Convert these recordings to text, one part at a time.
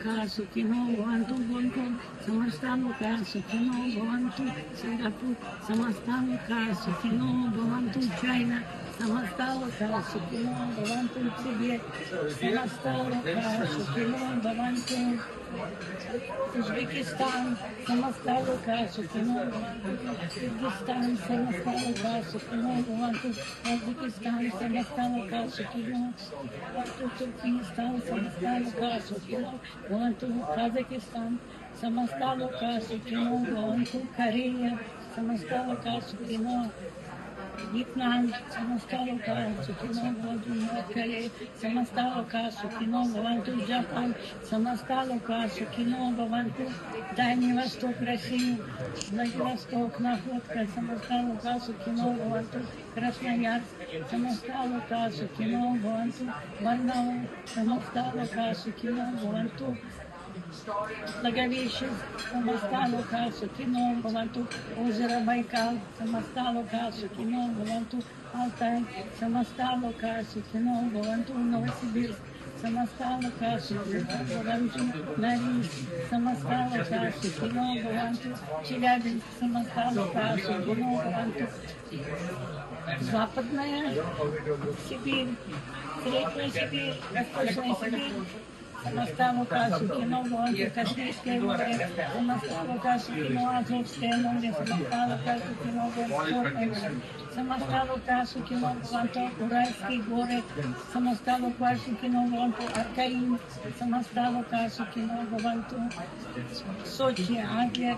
लोकाः सुखिनो भवन्तु गोलकोट समस्ता लोकाः सुखिनो भवन्तु सिंगापुर समस्ता लोकाः सुखिनो भवन्तु चाइना समस्ता लोकाः सुखिनो भवन्तु तिब्बत समस्ता लोकाः सुखिनो भवन्तु उज़्बेकिस्तान समस्ता लोकाः सुखिनो भवन्तु किर्गिस्तान समस्ता लोकाः सुखिनो भवन्तु ताजिकिस्तान समस्ता लोकाः सुखिनो भवन्तु तुर्कमेनिस्तान समस्ता लोकाः सुखिनो भवन्तु कजाकिस्तान समस्ता लोकाः सुखिनो भवन्तु कोरिया समस्ता लोकाः सुखिनो वियतनाम समस्ता लोकाः सुखिनो भवन्तु नॉर्थ कोरिया समस्ता लोकाः सुखिनो भवन्तु जापान समस्ता लोकाः सुखिनो भवन्तु Дальний Восток России, Владивосток, Находка, समस्ता लोकाः सुखिनो भवन्तु Красноярск, समस्ता लोकाः सुखिनो भवन्तु Барнаул, समस्ता लोकाः सुखिनो भवन्तु Благовещенск, समस्ता लोकाः सुखिनो भवन्तु озеро Байкал, समस्ता लोकाः सुखिनो भवन्तु Алтай, समस्ता लोकाः सुखिनो भवन्तु Новосибирск, समस्ता लोकाः सुखिनो भवन्तु Норильск, समस्ता लोकाः सुखिनो भवन्तु Челябинск, समस्ता लोकाः सुखिनो भवन्तу Западная Сибирь, Средняя Сибирь, Восточная Сибирь, समस्ता लोकाः सुखिनो भवन्तु Каспийское море, समस्ता लोकाः सुखिनो Азовское море, समस्ता लोकाः सुखिनो भवन्तु समस्ता लोकाः सुखिनो भवन्तु Уральские горы, समस्ता लोकाः सुखिनो भवन्तु Аркаим, समस्ता लोकाः सुखिनो भवन्तु Сочи, Адлер,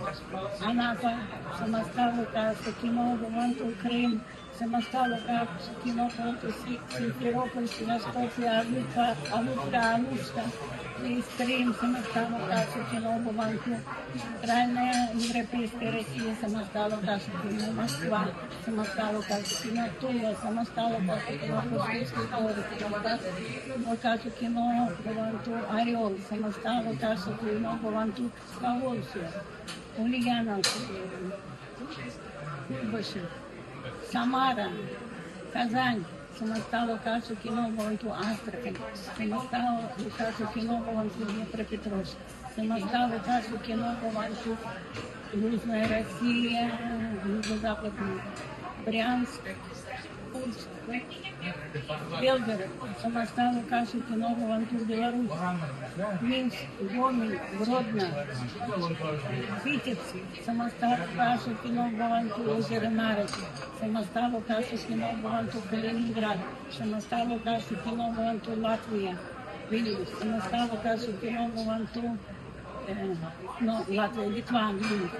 Анапа, समस्ता लोकाः सुखिनो भवन्तु Крым, समस्ता लोकाः सुखिनो भवन्तु Симферополь, Севастополь, Алупка, Крым, समस्ता लोकाः सुखिनो भवन्तु Центральная Европейская Россия, समस्ता लोकाः सुखिनो Москва, समस्ता लोकाः सुखिनो Тула, समस्ता लोकाः सुखिनो Курганский город, समस्ता लोकाः सुखिनो भवन्तु Орел, समस्ता लोकाः सुखिनो भवन्तу Поволжье, Ульяновск, Куйбышев, Самара, Казань, समस्ता लोकाः सुखिनो भवन्तु Астрахань, समस्ता लोकाः सुखिनो भवन्तु Днепропетровск, समस्ता लोकाः सुखिनो भवन्तु Южная Россия, Юго-Западная, Брянск, Курск, Белгород, समस्ता लोकाः सुखिनो भवन्तु Беларусь, Минск, Гомель, Гродно, Витебск, समस्ता लोकाः सुखिनो भवन्तु озеро Народ, समस्ता लोकाः सुखिनो भवन्तु Калининград, समस्ता लोकाः सुखिनो भवन्तु Латвия, Вильнюс, समस्ता लोकाः सुखिनो भवन्तु Латвия, Литва, Вильнюс,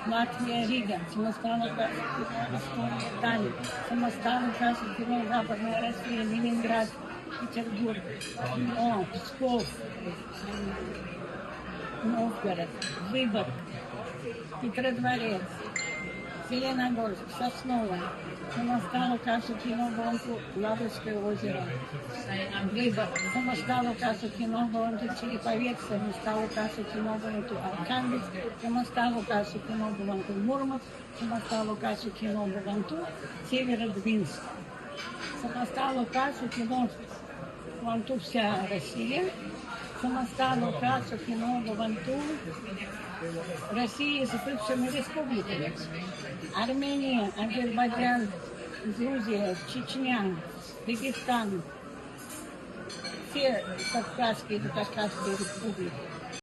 Латвия, Рига, समस्ता लोकाः सुखिनो Эстония, Таллин, समस्ता लोकाः सुखिनो Западная Россия, Ленинград, Петербург, Псков, Новгород, Выборг, Петродворец, Зеленогорск, Сосново, समस्ता लोकाः सुखिनो भवन्तु Ладожское озеро, Выборг, समस्ता लोकाः सुखिनो भवन्तु Череповец, समस्ता लोकाः सुखिनो भवन्तु Архангельск, समस्ता लोकाः सुखिनो भवन्तु Мурманск, समस्ता लोकाः सुखिनो भवन्तु Северодвинск, समस्ता लोकाः सुखिनो भवन्तु вся Россия, समस्ता लोकाः सुखिनो भवन्तु Россия с бывшими республиками, Армения, Азербайджан, Грузия, Чечня, Дагестан, все Кавказские республики.